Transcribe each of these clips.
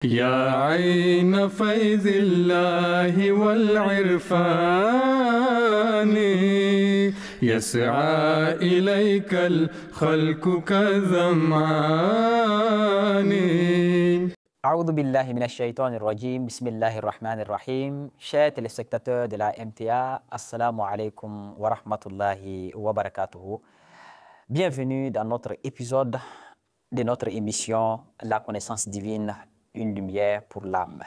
يا عين فيض الله والعرفان يسعى إليك الخلق كالظمآن. أعوذ بالله من الشيطان الرجيم. بسم الله الرحمن الرحيم. Chers téléspectateurs de la MTA, Assalamu alaikum wa rahmatullahi wa barakatuhu. Bienvenue dans notre épisode de notre émission La connaissance divine, une lumière pour l'âme.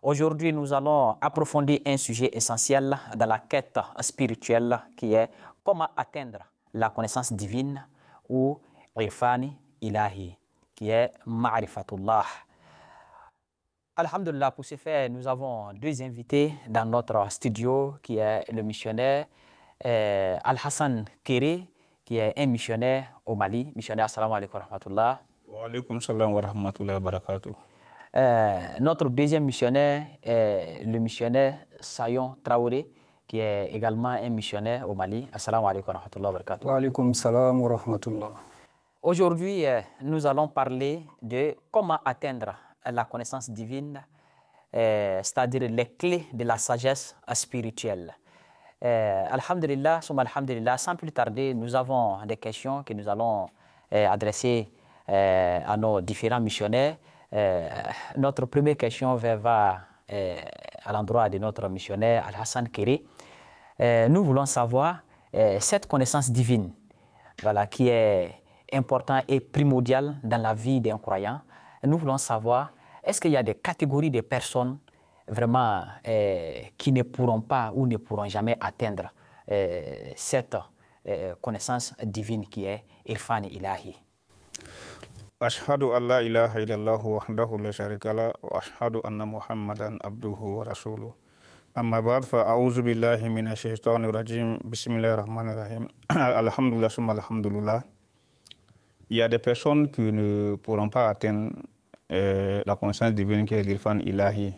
Aujourd'hui, nous allons approfondir un sujet essentiel dans la quête spirituelle qui est comment atteindre la connaissance divine ou Irfani Ilahi, qui est Ma'rifatullah. Alhamdulillah, pour ce faire, nous avons deux invités dans notre studio qui est le missionnaire Al-Hassan Kéré, qui est un missionnaire au Mali. Missionnaire, assalamu alaikum wa rahmatullah. Wa alaikum salam wa rahmatullahi wa barakatuh. Notre deuxième missionnaire est le missionnaire Sayon Traoré, qui est également un missionnaire au Mali. Assalamu alaikum wa rahmatullah wa barakatuh. Wa alaikum salam wa rahmatullah. Aujourd'hui, nous allons parler de comment atteindre la connaissance divine, c'est-à-dire les clés de la sagesse spirituelle. Alhamdulillah, alhamdulillah, sans plus tarder, nous avons des questions que nous allons adresser à nos différents missionnaires. Notre première question va à l'endroit de notre missionnaire Al-Hassan Kéré. Nous voulons savoir cette connaissance divine, voilà, qui est importante et primordiale dans la vie d'un croyant. Nous voulons savoir, est-ce qu'il y a des catégories de personnes vraiment qui ne pourront pas ou ne pourront jamais atteindre cette connaissance divine qui est Irfan Ilahi? Ashhadu an la ilaha illallah wahdahu la sharika la wa ashhadu anna Muhammadan abduhu wa rasuluh. Amma ba'd fa a'udhu billahi minash shaitanir rajim. Bismillahir rahmanir rahim. Alhamdulillah summa alhamdulillah. Il y a des personnes qui ne pourront pas atteindre la connaissance divine qui est l'Irfan Ilahi.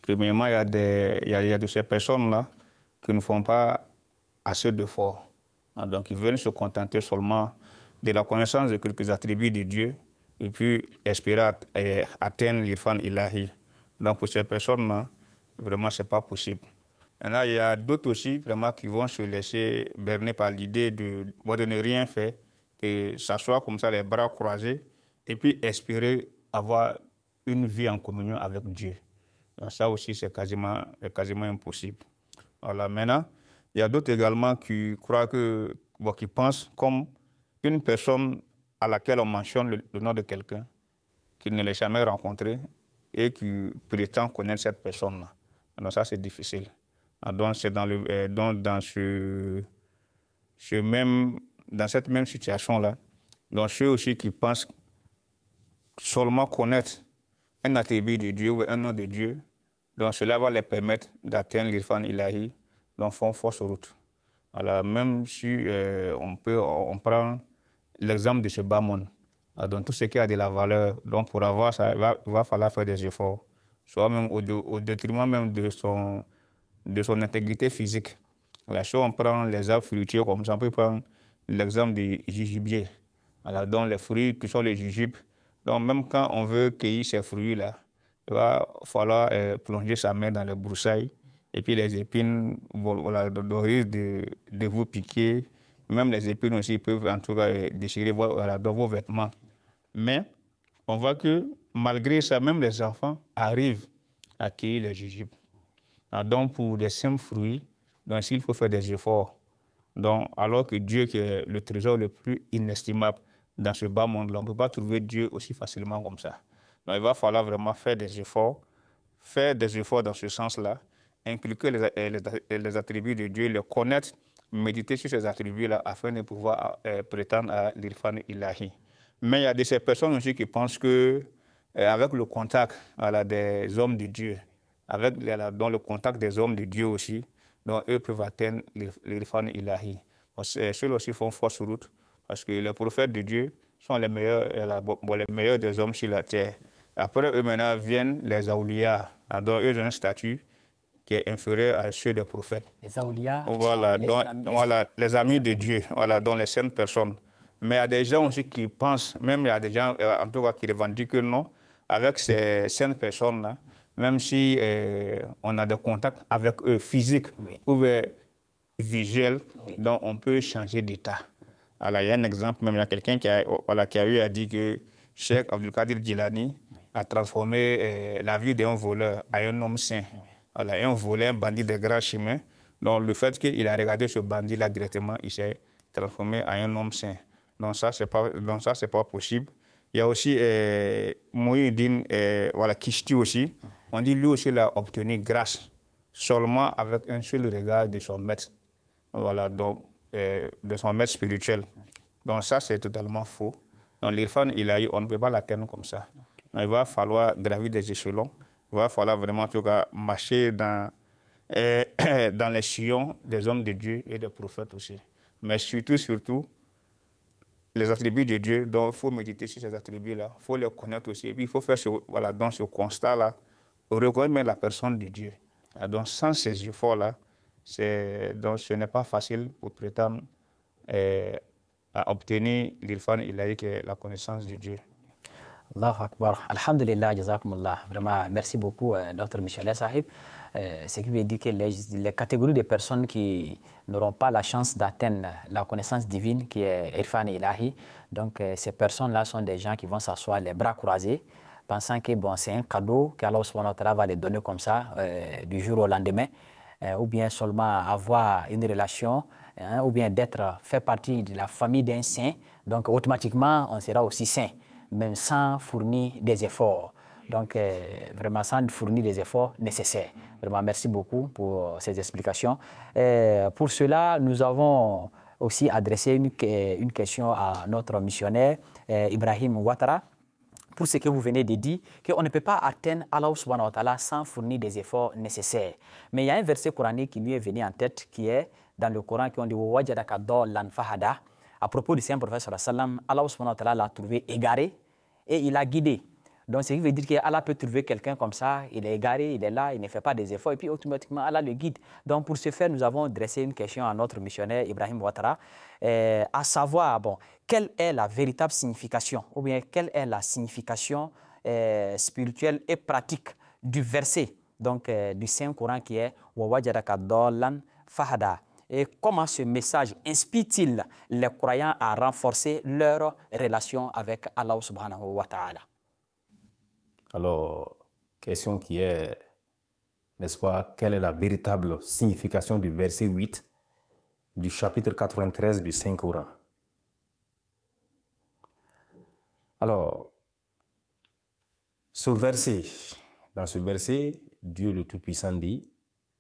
Premièrement, il y a de ces personnes-là qui ne font pas assez d'efforts. Donc, ils veulent se contenter seulement de la connaissance de quelques attributs de Dieu et puis espérer atteindre l'Irfan Ilahi. Donc, pour ces personnes-là, vraiment, ce n'est pas possible. Et là, il y a d'autres aussi vraiment qui vont se laisser berner par l'idée de ne rien faire, de s'asseoir comme ça, les bras croisés, et puis espérer avoir une vie en communion avec Dieu. Donc ça aussi, c'est quasiment impossible. Voilà. Maintenant, il y a d'autres également qui croient qui pensent comme une personne à laquelle on mentionne le nom de quelqu'un, qu'ils ne l'a jamais rencontré et qui prétend connaître cette personne-là. Donc ça, c'est difficile. Donc c'est dans cette même situation-là, donc ceux aussi qui pensent seulement connaître un attribut de Dieu ou un nom de Dieu, donc cela va les permettre d'atteindre l'Irfan Ilahi, donc font fausse route. Alors, même si on prend l'exemple de ce bas monde, donc tout ce qui a de la valeur, donc pour avoir ça, il va falloir faire des efforts, soit même au détriment même de son intégrité physique. Là, si on prend les arbres fruitiers comme ça, on peut prendre l'exemple des jugibiers. Alors, donc les fruits qui sont les jujubes, donc même quand on veut cueillir ces fruits-là, il va falloir plonger sa main dans les broussailles et puis les épines risquent de vous piquer. Même les épines aussi peuvent en tout cas déchirer dans vos vêtements. Mais on voit que malgré ça, même les enfants arrivent à cueillir les jujubes. Donc pour des simples fruits, donc il faut faire des efforts. Donc, alors que Dieu, qui est le trésor le plus inestimable dans ce bas monde-là, on ne peut pas trouver Dieu aussi facilement comme ça. Donc, il va falloir vraiment faire des efforts dans ce sens-là, inculquer les attributs de Dieu, les connaître, méditer sur ces attributs-là afin de pouvoir prétendre à l'Irfan Ilahi. Mais il y a de ces personnes aussi qui pensent que avec le contact des hommes de Dieu, dans le contact des hommes de Dieu aussi, donc eux peuvent atteindre l'Irfan Ilahi. Ceux-là aussi font fausse route parce que les prophètes de Dieu sont les meilleurs des hommes sur la terre. Après eux maintenant viennent les Aoulias. Donc eux ont un statut qui est inférieur à ceux des prophètes. Les Aoulias, voilà, les amis de Dieu, voilà, dont les saintes personnes. Mais il y a des gens aussi qui pensent, même il y a des gens en tout cas qui revendiquent que non, avec ces cinq personnes-là, même si on a des contacts avec eux physiques ou visuels, donc on peut changer d'état. Alors, il y a un exemple, même il y a quelqu'un qui a eu à dire que Cheikh Abdul-Qadir Jilani a transformé la vie d'un voleur à un homme saint. Alors, un voleur, un bandit de grand chemin. Donc, le fait qu'il a regardé ce bandit-là directement, il s'est transformé en un homme saint. Donc, ça, c'est pas possible. Il y a aussi Mouhidine Kishti aussi. On dit lui aussi, il a obtenu grâce seulement avec un seul regard de son maître. Voilà, donc, de son maître spirituel. Donc, ça, c'est totalement faux. Donc, l'Irfan, on ne peut pas l'atteindre comme ça. Donc, il va falloir gravir des échelons. Il va falloir vraiment, en tout cas, marcher dans les sillons des hommes de Dieu et des prophètes aussi. Mais surtout, les attributs de Dieu, donc il faut méditer sur ces attributs-là, il faut les connaître aussi. Et puis il faut faire dans ce constat-là, reconnaître la personne de Dieu. Donc sans ces efforts-là, donc ce n'est pas facile pour prétendre à obtenir l'Irfan ilahi, qui est la connaissance de Dieu. Allahu Akbar. Alhamdulillah, jazakumullah. Vraiment, merci beaucoup, Dr. Michel Sahib. Ce qui veut dire que les catégories de personnes qui n'auront pas la chance d'atteindre la connaissance divine, qui est Irfan ilahi, donc ces personnes-là sont des gens qui vont s'asseoir les bras croisés, pensant que bon, c'est un cadeau qu'Allah subhanahu wa ta'ala va les donner comme ça, du jour au lendemain, ou bien seulement avoir une relation, ou bien fait partie de la famille d'un saint, donc automatiquement on sera aussi saint, même sans fournir des efforts. Donc, vraiment, sans fournir des efforts nécessaires. Vraiment, merci beaucoup pour ces explications. Pour cela, nous avons aussi adressé une question à notre missionnaire, Ibrahim Ouattara, pour ce que vous venez de dire, qu'on ne peut pas atteindre Allah subhanahu wa ta'ala sans fournir des efforts nécessaires. Mais il y a un verset coranique qui lui est venu en tête, qui est dans le Coran, qui on dit « Wajadaka dallan fahada ». À propos du Saint-Prophète sallallahu alayhi wa sallam, Allah subhanahu wa ta'ala l'a trouvé égaré et il a guidé. Donc, ce qui veut dire qu'Allah peut trouver quelqu'un comme ça, il est égaré, il est là, il ne fait pas des efforts, et puis automatiquement, Allah le guide. Donc, pour ce faire, nous avons dressé une question à notre missionnaire Ibrahim Ouattara, à savoir, bon, quelle est la véritable signification, ou bien quelle est la signification spirituelle et pratique du verset, donc du Saint-Coran qui est « Wa wajadaka dallan fahada ». Et comment ce message inspire-t-il les croyants à renforcer leur relation avec Allah subhanahu wa ta'ala? Alors, question qui est, n'est-ce pas, quelle est la véritable signification du verset 8 du chapitre 93 du Saint-Coran? Alors, dans ce verset, Dieu le Tout-Puissant dit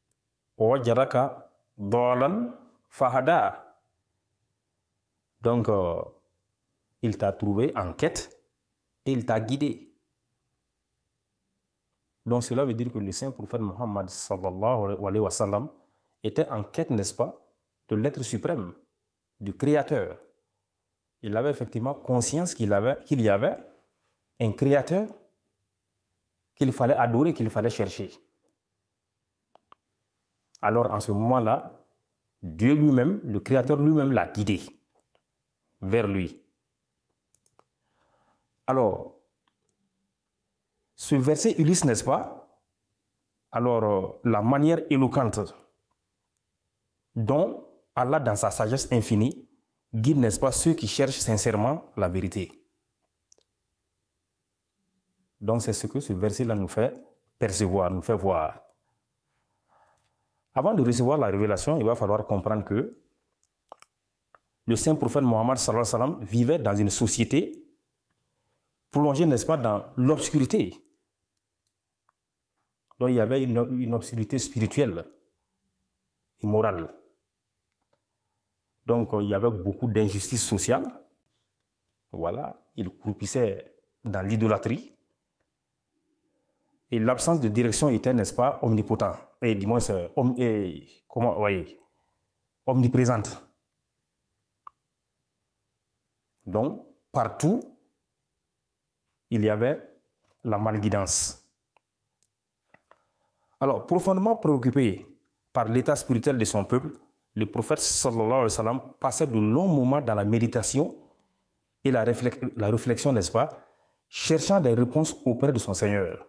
« Wajadaka dalan fahada ». Donc, il t'a trouvé en quête et il t'a guidé. Donc cela veut dire que le saint prophète Mohammed sallallahu alayhi wa sallam était en quête, n'est-ce pas, de l'être suprême, du Créateur. Il avait effectivement conscience qu'il y avait un Créateur qu'il fallait adorer, qu'il fallait chercher. Alors en ce moment-là, Dieu lui-même, le Créateur lui-même l'a guidé vers lui. Alors, ce verset illustre, n'est-ce pas, alors la manière éloquente dont Allah, dans sa sagesse infinie, guide, n'est-ce pas, ceux qui cherchent sincèrement la vérité. Donc c'est ce que ce verset-là nous fait percevoir, nous fait voir. Avant de recevoir la révélation, il va falloir comprendre que le saint prophète Mohammed sallallahu alayhi wa sallam vivait dans une société plongée, n'est-ce pas, dans l'obscurité. Donc il y avait une obscurité spirituelle et morale. Donc il y avait beaucoup d'injustice sociale. Voilà, il croupissait dans l'idolâtrie. Et l'absence de direction était, n'est-ce pas, omnipotent. Et du moins, omniprésente. Donc, partout, il y avait la malguidance. Alors, profondément préoccupé par l'état spirituel de son peuple, le prophète sallallahu alayhi wa sallam passait de longs moments dans la méditation et la réflexion, n'est-ce pas, cherchant des réponses auprès de son Seigneur.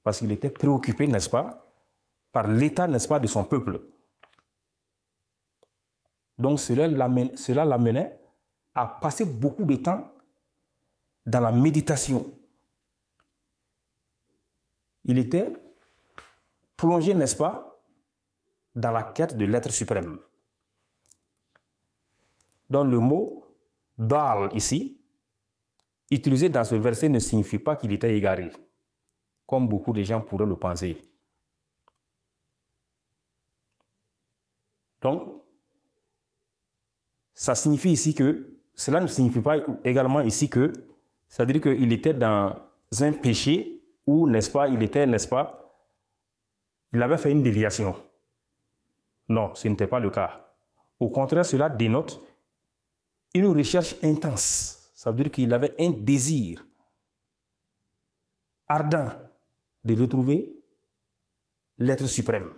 Parce qu'il était préoccupé, n'est-ce pas, par l'état, n'est-ce pas, de son peuple. Donc cela l'amenait à passer beaucoup de temps dans la méditation. Il était plongé, n'est-ce pas, dans la quête de l'être suprême. Donc le mot « dal » ici, utilisé dans ce verset, ne signifie pas qu'il était égaré, comme beaucoup de gens pourraient le penser. Donc, ça signifie ici que, cela ne signifie pas également ici que, c'est-à-dire qu'il était dans un péché où, n'est-ce pas, il avait fait une déviation. Non, ce n'était pas le cas. Au contraire, cela dénote une recherche intense. Ça veut dire qu'il avait un désir ardent de retrouver l'être suprême,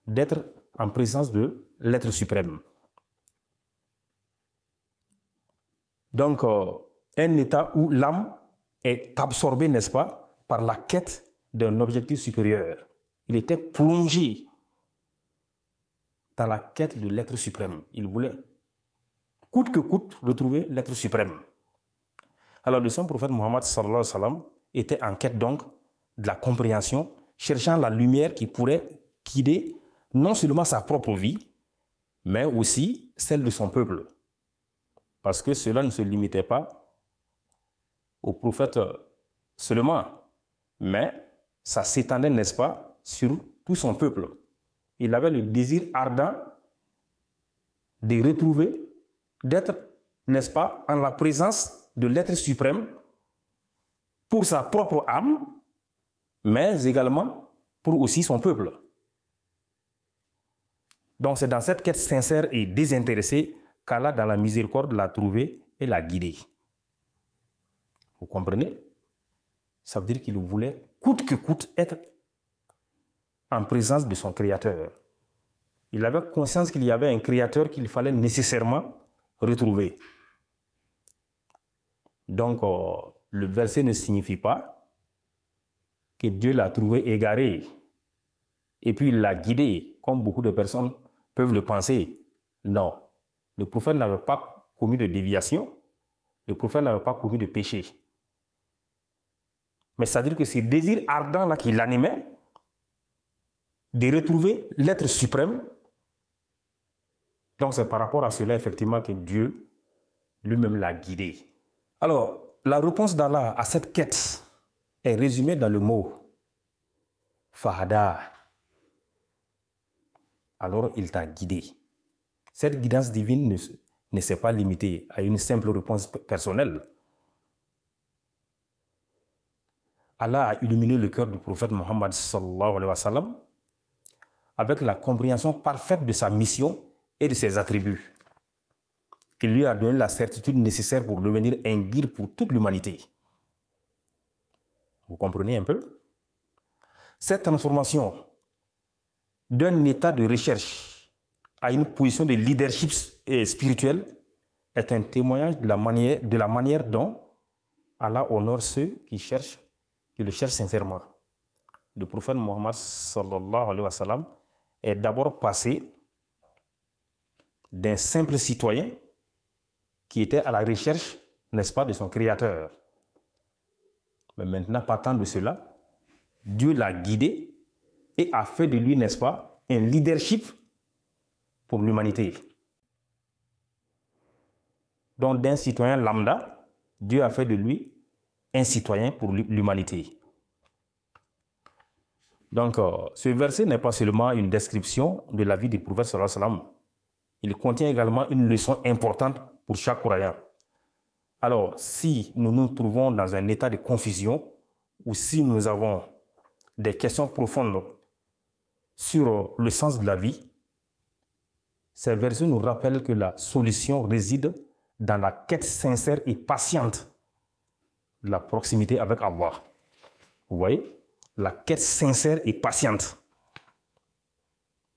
d'être en présence de l'être suprême. Donc, un état où l'âme est absorbée, n'est-ce pas, par la quête d'un objectif supérieur. Il était plongé dans la quête de l'être suprême. Il voulait, coûte que coûte, retrouver l'être suprême. Alors, le saint prophète Mohammed sallallahu alayhi wa sallam était en quête donc de la compréhension, cherchant la lumière qui pourrait guider non seulement sa propre vie, mais aussi celle de son peuple. Parce que cela ne se limitait pas au prophète seulement, mais ça s'étendait, n'est-ce pas, sur tout son peuple. Il avait le désir ardent de retrouver, d'être, n'est-ce pas, en la présence de l'être suprême pour sa propre âme, mais également pour aussi son peuple. Donc c'est dans cette quête sincère et désintéressée qu'Allah, dans la miséricorde, l'a trouvé et l'a guidé. Vous comprenez? Ça veut dire qu'il voulait, coûte que coûte, être en présence de son Créateur. Il avait conscience qu'il y avait un Créateur qu'il fallait nécessairement retrouver. Donc, le verset ne signifie pas que Dieu l'a trouvé égaré et puis il l'a guidé, comme beaucoup de personnes peuvent le penser. Non. Le prophète n'avait pas commis de déviation. Le prophète n'avait pas commis de péché. Mais c'est-à-dire que ce désir ardent-là qui l'animait, de retrouver l'être suprême, donc c'est par rapport à cela, effectivement, que Dieu lui-même l'a guidé. Alors, la réponse d'Allah à cette quête est résumée dans le mot « Fahada ». Alors, il t'a guidé. Cette guidance divine ne s'est pas limitée à une simple réponse personnelle. Allah a illuminé le cœur du prophète Mohammed sallallahu alayhi wa sallam avec la compréhension parfaite de sa mission et de ses attributs. Il lui a donné la certitude nécessaire pour devenir un guide pour toute l'humanité. Vous comprenez un peu? Cette transformation d'un état de recherche à une position de leadership spirituel est un témoignage de la manière dont Allah honore ceux qui le cherchent sincèrement. Le prophète Mohammed sallallahu alayhi wa sallam est d'abord passé d'un simple citoyen qui était à la recherche, n'est-ce pas, de son Créateur. Mais maintenant, partant de cela, Dieu l'a guidé et a fait de lui, n'est-ce pas, un leadership pour l'humanité. Donc, d'un citoyen lambda, Dieu a fait de lui un citoyen pour l'humanité. Donc, ce verset n'est pas seulement une description de la vie du prophète sallallahu alayhi wa sallam. Il contient également une leçon importante pour chaque croyant. Alors, si nous nous trouvons dans un état de confusion ou si nous avons des questions profondes sur le sens de la vie, ces versets nous rappellent que la solution réside dans la quête sincère et patiente de la proximité avec Allah. Vous voyez? La quête sincère et patiente.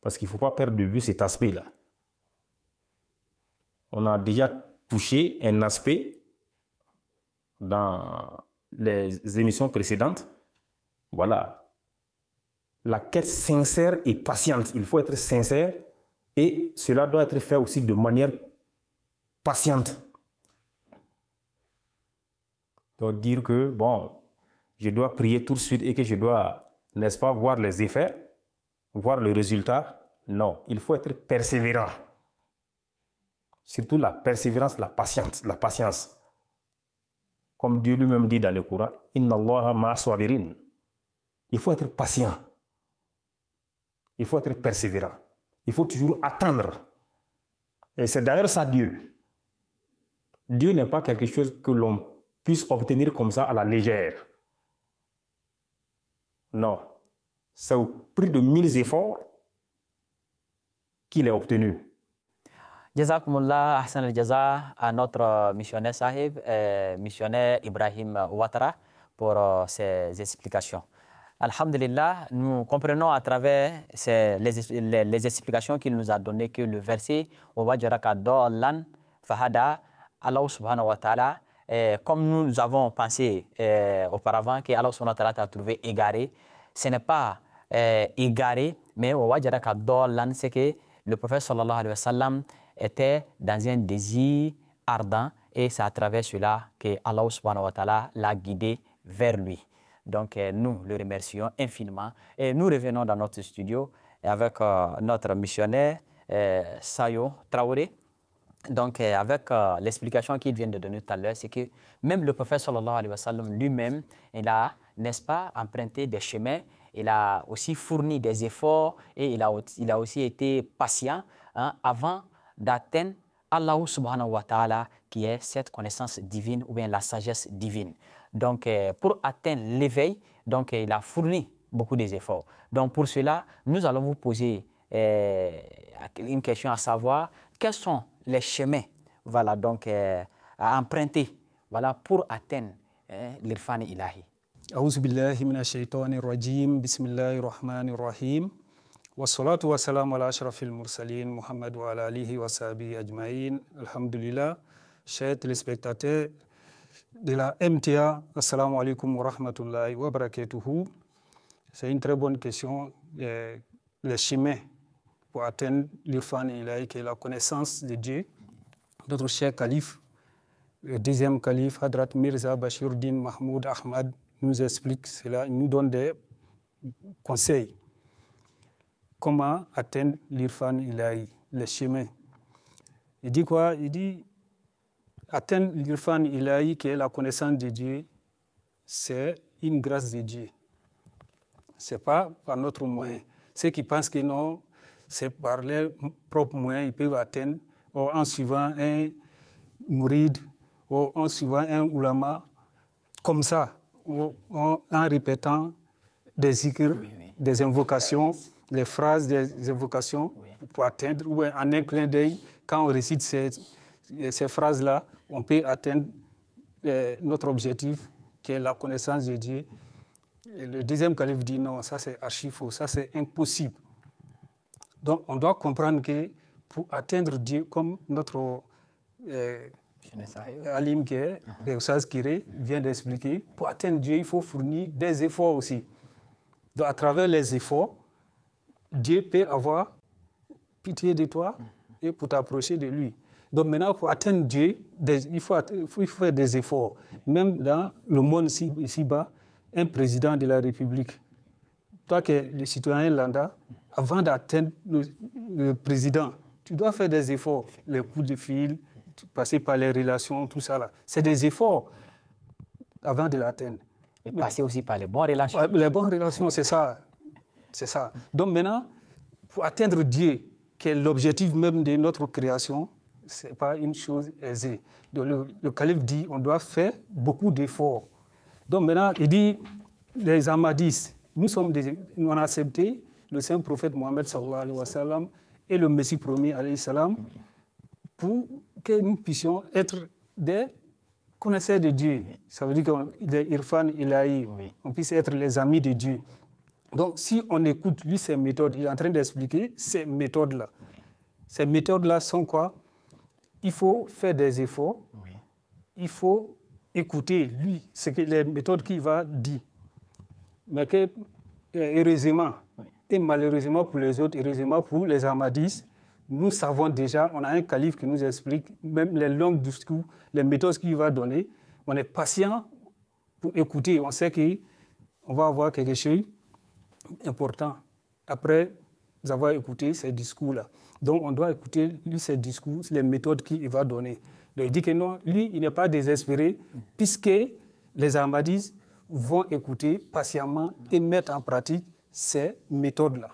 Parce qu'il ne faut pas perdre de vue cet aspect-là. On a déjà touché un aspect dans les émissions précédentes, voilà, la quête sincère et patiente. Il faut être sincère et cela doit être fait aussi de manière patiente. Donc dire que, bon, je dois prier tout de suite et que je dois, n'est-ce pas, voir les effets, voir le résultat. Non, il faut être persévérant. Surtout la persévérance, la patience. Comme Dieu lui-même dit dans le Coran, « Inna Allaha ma'a sabirin » Il faut être patient. Il faut être persévérant. Il faut toujours attendre. Et c'est d'ailleurs ça Dieu. Dieu n'est pas quelque chose que l'on puisse obtenir comme ça à la légère. Non. C'est au prix de 1000 efforts qu'il est obtenu. Jazakumullah Hassan al-Jaza à notre missionnaire Sahib, missionnaire Ibrahim Ouattara, pour ses explications. Alhamdulillah, nous comprenons à travers les explications qu'il nous a données que le verset « Wawajaraka do'lan fahada » Allah subhanahu wa ta'ala, comme nous avons pensé auparavant que Allah subhanahu wa ta'ala t'a trouvé égaré, ce n'est pas égaré, mais « Wawajaraka do'lan » c'est que le prophète sallallahu alayhi wa sallam était dans un désir ardent et c'est à travers cela que Allah subhanahu wa ta'ala l'a guidé vers lui. Donc nous le remercions infiniment et nous revenons dans notre studio avec notre missionnaire Sayo Traoré. Donc avec l'explication qu'il vient de donner tout à l'heure, c'est que même le prophète sallallahu alayhi wa sallam lui-même, il a, n'est-ce pas, emprunté des chemins, il a aussi fourni des efforts et il a aussi été patient avant d'atteindre Allah subhanahu wa ta'ala qui est cette connaissance divine ou bien la sagesse divine. Donc pour atteindre l'éveil, donc il a fourni beaucoup d'efforts. Donc pour cela, nous allons vous poser une question à savoir quels sont les chemins, voilà, donc à emprunter, voilà, pour atteindre l'irfan ilahi. A'udhu billahi minash shaitanir rajim. Bismillahir rahmanir rahim. Wassalatu wassalamu ala ashrafil mursalin Muhammad wa ala alihi wa sahbihi ajma'in. Alhamdulillah. Chers téléspectateurs de la MTA, assalamu alaikum wa rahmatullahi wa barakatuhu. C'est une très bonne question. Les chemins pour atteindre l'irfan ilahi, qui est la connaissance de Dieu. Notre cher calife, le deuxième calife, Hadrat Mirza Bashiruddin Mahmoud Ahmad, nous explique cela, il nous donne des conseils. Comment atteindre l'irfan ilahi, les chemins. Il dit quoi? Il dit atteindre l'irfan ilahi, qui est la connaissance de Dieu, c'est une grâce de Dieu. Ce n'est pas par notre moyen. Ceux qui pensent que non, c'est par leurs propres moyens, ils peuvent atteindre, ou en suivant un mouride, ou en suivant un ulama, comme ça, ou en répétant des zikr, des invocations, les phrases des invocations pour atteindre, ou en un clin d'œil, quand on récite ces phrases-là, on peut atteindre notre objectif, qui est la connaissance de Dieu. Et le deuxième calife dit non, ça c'est archi faux, ça c'est impossible. Donc on doit comprendre que pour atteindre Dieu, comme notre Alim Kiré vient d'expliquer, pour atteindre Dieu, il faut fournir des efforts aussi. Donc à travers les efforts, Dieu peut avoir pitié de toi et pour t'approcher de lui. Donc maintenant, pour atteindre Dieu, il faut faire des efforts. Même dans le monde ici-bas, un président de la République, toi qui es le citoyen lambda, avant d'atteindre le président, tu dois faire des efforts. Les coups de fil, passer par les relations, tout ça là. C'est des efforts avant de l'atteindre. Et passer aussi par les bonnes relations. Les bonnes relations, c'est ça. C'est ça. Donc maintenant, pour atteindre Dieu, qui est l'objectif même de notre création, ce n'est pas une chose aisée. Donc le calife dit on doit faire beaucoup d'efforts. Donc maintenant, il dit, les Ahmadistes, nous on a accepté le saint prophète Mohammed sallallahu alayhi wa sallam et le Messie promis alayhi salam pour que nous puissions être des connaisseurs de Dieu. Ça veut dire que des irfan ilahi, on puisse être les amis de Dieu. Donc si on écoute lui ses méthodes, il est en train d'expliquer ces méthodes-là. Ces méthodes-là sont quoi? Il faut faire des efforts, il faut écouter, lui, les méthodes qu'il va dire. Mais que, heureusement, et malheureusement pour les autres, heureusement pour les Ahmadis, nous savons déjà, on a un calife qui nous explique, même les longs discours, les méthodes qu'il va donner, on est patient pour écouter. On sait qu'on va avoir quelque chose d'important après avoir écouté ces discours-là. Donc, on doit écouter lui, ces discours, les méthodes qu'il va donner. Donc, il dit que non, lui, il n'est pas désespéré, puisque les Ahmadis vont écouter patiemment et mettre en pratique ces méthodes-là.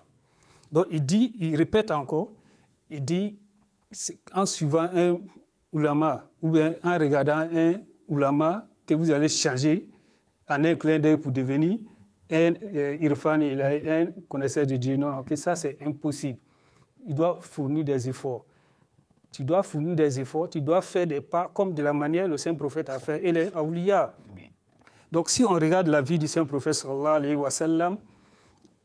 Donc, il répète encore, il dit, en suivant un ulama, ou bien en regardant un ulama, que vous allez changer en un clin d'œil pour devenir un irfan, un connaisseur de Dieu. Non, okay, ça c'est impossible. Il doit fournir des efforts. Tu dois fournir des efforts, tu dois faire des pas comme de la manière le Saint-Prophète a fait et les awliya. Donc si on regarde la vie du Saint-Prophète sallallahu alayhi wa sallam,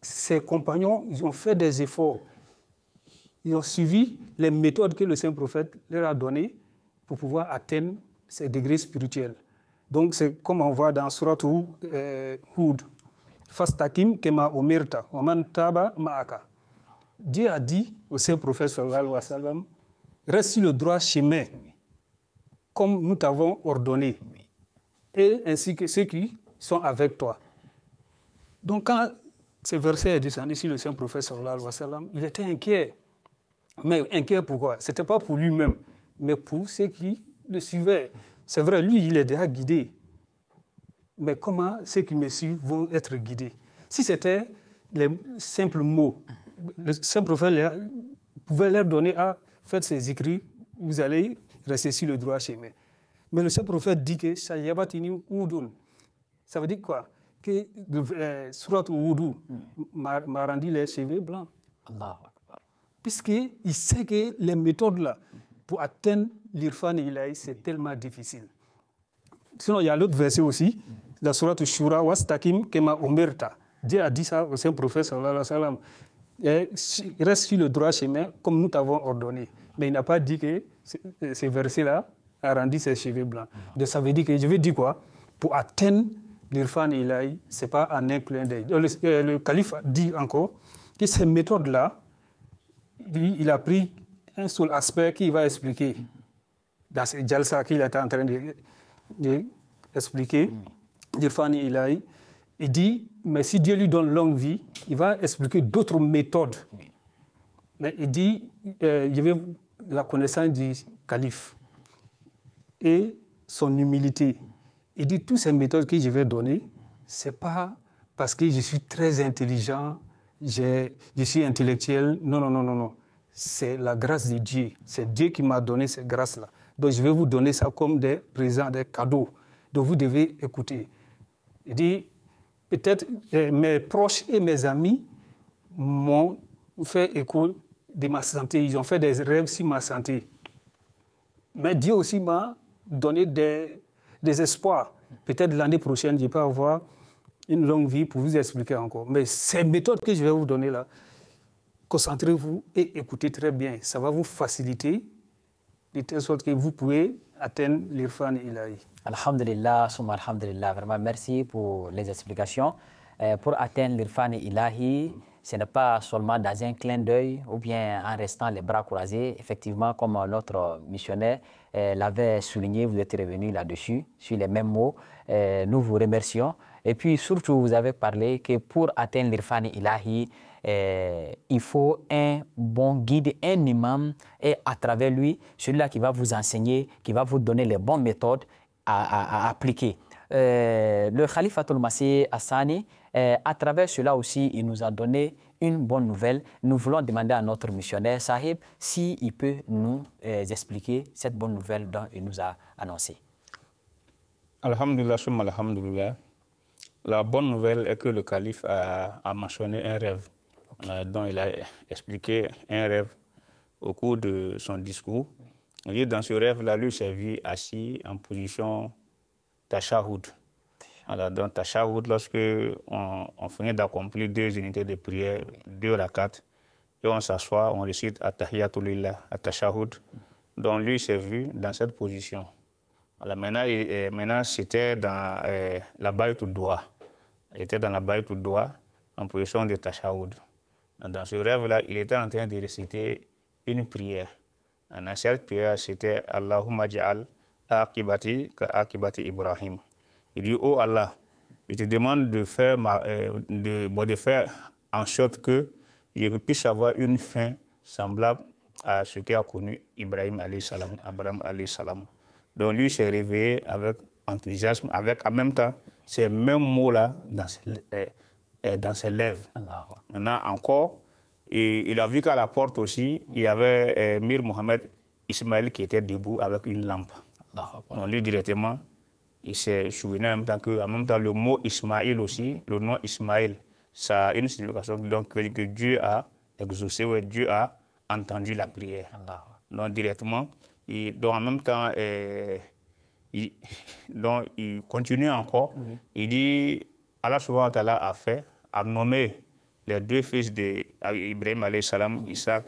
ses compagnons, ils ont fait des efforts. Ils ont suivi les méthodes que le Saint-Prophète leur a données pour pouvoir atteindre ces degrés spirituels. Donc c'est comme on voit dans Surat Hud. Fastakim kema umirta, wa man taba ma'aka. Dieu a dit au Saint-Prophète sallallahu alayhi wa sallam, reste sur le droit chemin, comme nous t'avons ordonné, et ainsi que ceux qui sont avec toi. Donc quand ce verset est descendu sur le Saint-Prophète sallallahu alayhi wa sallam, il était inquiet. Mais inquiet pourquoi? Ce n'était pas pour lui-même, mais pour ceux qui le suivaient. C'est vrai, lui, il est déjà guidé. Mais comment ceux qui me suivent vont être guidés? Si c'était les simples mots, le Saint-Prophète pouvait leur donner à faire ces écrits, vous allez rester sur le droit chemin. Mais le Saint-Prophète dit que ça veut dire quoi? Que Surat Wudu m'a rendu les cheveux blancs. Allah. Puisqu'il sait que les méthodes là, pour atteindre l'Irfan ilahi, c'est tellement difficile. Sinon, il y a l'autre verset aussi, la Surat Shura, Wastakim kema umirta. Dieu a dit ça au Saint-Prophète sallallahu alayhi wa sallam. Reste sur le droit chemin comme nous t'avons ordonné. Mais il n'a pas dit que ce verset-là a rendu ses cheveux blancs. Donc ça veut dire que, je veux dire quoi? Pour atteindre l'Irfan ilahi, ce n'est pas en un clin d'œil. Le calife dit encore que ces méthodes-là, il a pris un seul aspect qu'il va expliquer dans ce jalsa qu'il était en train d'expliquer, l'Irfan ilahi. Il dit, mais si Dieu lui donne longue vie, il va expliquer d'autres méthodes. Mais il dit, je veux la connaissance du calife et son humilité. Il dit, toutes ces méthodes que je vais donner, ce n'est pas parce que je suis très intelligent, je suis intellectuel. Non, non, non, non, non. C'est la grâce de Dieu. C'est Dieu qui m'a donné cette grâce-là. Donc je vais vous donner ça comme des présents, des cadeaux. Donc vous devez écouter. Il dit, peut-être mes proches et mes amis m'ont fait écho de ma santé. Ils ont fait des rêves sur ma santé. Mais Dieu aussi m'a donné des espoirs. Peut-être l'année prochaine, je peux avoir une longue vie pour vous expliquer encore. Mais ces méthodes que je vais vous donner là, concentrez-vous et écoutez très bien. Ça va vous faciliter de telle sorte que vous pouvez atteindre l'Irfan ilahi. Alhamdulillah, summa alhamdulillah. Vraiment, merci pour les explications. Pour atteindre l'Irfan ilahi, ce n'est pas seulement dans un clin d'œil ou bien en restant les bras croisés. Effectivement, comme notre missionnaire l'avait souligné, vous êtes revenu là-dessus, sur les mêmes mots. Nous vous remercions. Et puis surtout, vous avez parlé que pour atteindre l'Irfan ilahi, il faut un bon guide, un imam, et à travers lui, celui-là qui va vous enseigner, qui va vous donner les bonnes méthodes à appliquer. Le Khalifatul Masih Hassani, à travers cela aussi, il nous a donné une bonne nouvelle. Nous voulons demander à notre missionnaire Sahib s'il peut nous expliquer cette bonne nouvelle dont il nous a annoncé. Alhamdulillah, summa alhamdulillah. La bonne nouvelle est que le calife a mentionné un rêve, dont il a expliqué un rêve au cours de son discours. Et dans ce rêve-là, lui s'est vu assis en position tashahhud. Voilà, dans tashahhud, lorsque on finit d'accomplir 2 unités de prière, 2 rakats, et on s'assoit, on récite at-tahiyyatu lillah, at-tashahhud. Donc lui s'est vu dans cette position. Voilà, maintenant c'était dans la Bayt Doua. Il était dans la Bayt Doua en position de Tashaoud. Dans ce rêve-là, il était en train de réciter une prière. Dans cette prière, c'était Allahumma ja'al akibati ka akibati Ibrahim. Il dit, oh Allah, je te demande de faire, de faire en sorte que je puisse avoir une fin semblable à ce qu'a connu Ibrahim alayhi salam, Abraham alayhi salam. Donc lui s'est réveillé avec enthousiasme, avec en même temps ces mêmes mots-là dans ses lèvres. Maintenant encore, il a vu qu'à la porte aussi, il y avait Mir Mohamed Ismaël qui était debout avec une lampe. Donc lui directement, il s'est souvenu en même temps le mot Ismaël aussi, le nom Ismaël, ça a une signification donc, que Dieu a exaucé, ouais, Dieu a entendu la prière. Donc directement, donc en même temps, il continue encore. Il dit, Allah subhanahu wa ta'ala a nommé les deux fils d'Ibrahim alayhi salam, Isaac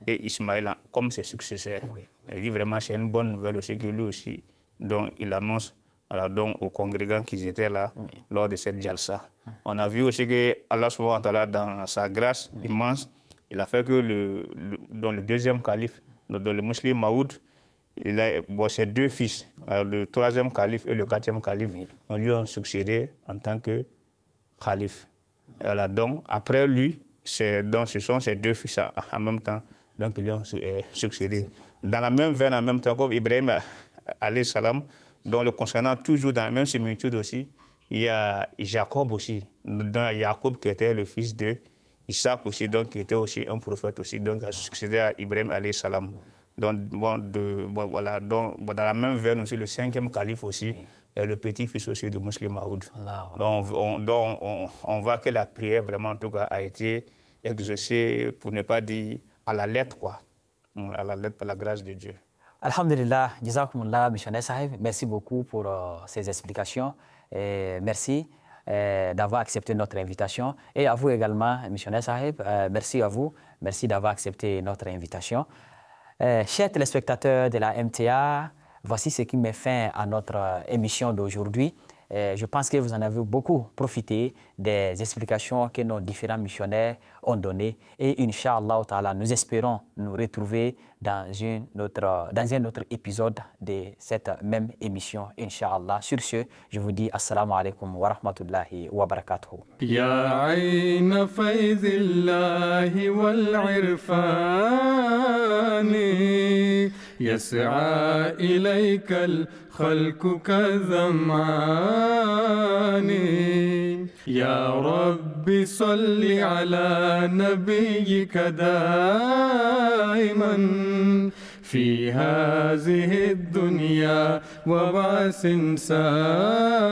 et Ismaël, comme ses successeurs. Il dit vraiment, c'est une bonne nouvelle aussi que lui aussi, donc il annonce donc, aux congrégants qui étaient là lors de cette jalsa. On a vu aussi que Allah subhanahu wa ta'ala, dans sa grâce immense, il a fait que le deuxième calife, le musulman Maoud, il a ses deux fils, le troisième calife et le quatrième calife, on lui a succédé en tant que calife. Voilà, donc après lui, ce sont ses deux fils en même temps, donc ils lui ont succédé. Dans la même veine, en même temps, comme Ibrahim alayhi salam, donc le concernant toujours dans la même similitude aussi, il y a Jacob aussi, dans Jacob qui était le fils de Isaac aussi, donc qui était aussi un prophète aussi, donc a succédé à Ibrahim alayhi salam. Donc, voilà, donc dans la même veine aussi, le cinquième calife aussi, est le petit-fils aussi de Muslim Maoud. Donc on voit que la prière vraiment en tout cas a été exaucée, pour ne pas dire à la lettre, quoi. À la lettre par la grâce de Dieu. Alhamdulillah, Jazakumullah, missionnaire Sahib, merci beaucoup pour ces explications. Et merci d'avoir accepté notre invitation. Et à vous également, missionnaire Sahib, merci à vous. Merci d'avoir accepté notre invitation. Chers téléspectateurs de la MTA, voici ce qui met fin à notre émission d'aujourd'hui. Je pense que vous en avez beaucoup profité des explications que nos différents missionnaires ont données. Et Inch'Allah Ta'ala, nous espérons nous retrouver dans un autre épisode de cette même émission, Inch'Allah. Sur ce, je vous dis Assalamu alaikum wa rahmatullahi wa barakatuh. يا عين فيض الله والعرفان يسعى إليك الخلق كظمآن يا رب صل على نبيك دائما في هذه الدنيا وبعث إنسان